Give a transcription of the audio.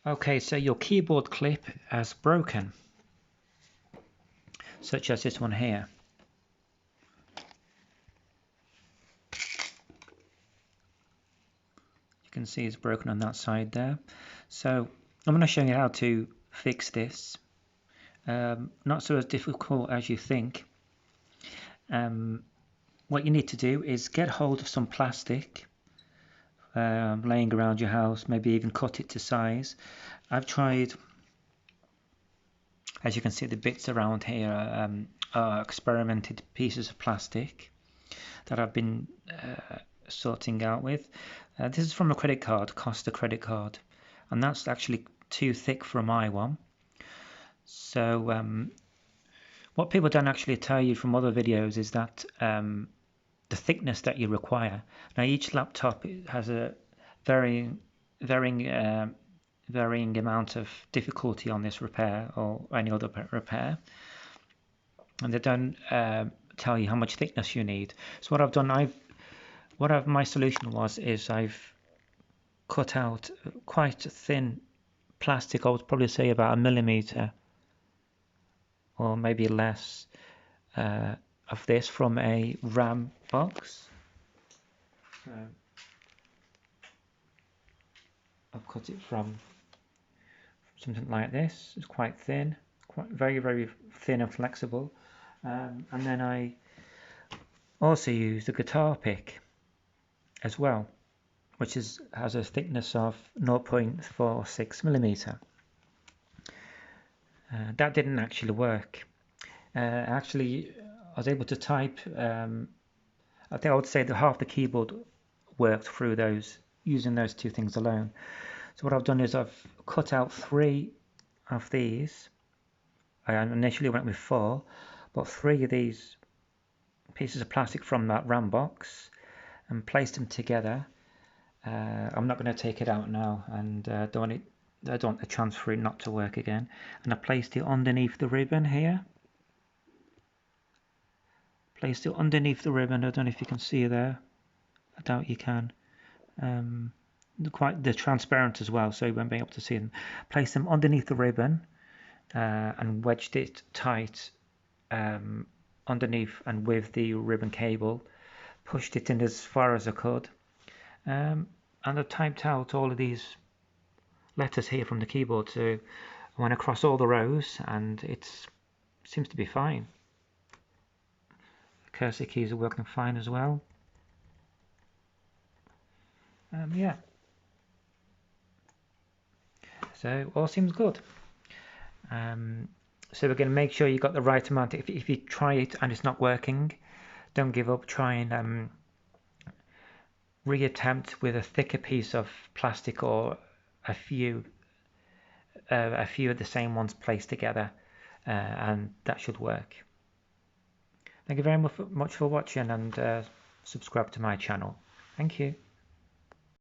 Okay, so your keyboard clip has broken, such as this one here. You can see it's broken on that side there. So I'm going to show you how to fix this. Not so as difficult as you think. What you need to do is get hold of some plastic laying around your house, maybe even cut it to size. I've tried, as you can see, the bits around here are experimented pieces of plastic that I've been sorting out with. This is from a credit card, Costa credit card, and that's actually too thick for my one. So what people don't actually tell you from other videos is that the thickness that you require. Now each laptop has a varying amount of difficulty on this repair or any other repair, and they don't tell you how much thickness you need. So what I've done, my solution is I've cut out quite thin plastic. I would probably say about 1 millimeter or maybe less of this from a RAM box. I've cut it from something like this. It's quite thin, quite very thin and flexible. And then I also used a guitar pick as well, which has a thickness of 0.46 millimeter. That didn't actually work. Actually, I was able to type. I think I would say that half the keyboard worked through those using those two things alone. So what I've done is I've cut out 3 of these. I initially went with 4, but 3 of these pieces of plastic from that RAM box and placed them together. I'm not going to take it out now, and I don't want a chance for it not to work again. And I placed it underneath the ribbon here. Placed it underneath the ribbon. I don't know if you can see there. I doubt you can. They're transparent as well, so you won't be able to see them. Place them underneath the ribbon and wedged it tight underneath and with the ribbon cable. Pushed it in as far as I could, and I typed out all of these letters here from the keyboard. So I went across all the rows, and it seems to be fine. The cursor keys are working fine as well. Yeah. So all seems good. So we're going to make sure you got the right amount. If you try it and it's not working, don't give up. Try and reattempt with a thicker piece of plastic or a few of the same ones placed together, and that should work. Thank you very much for watching, and subscribe to my channel. Thank you.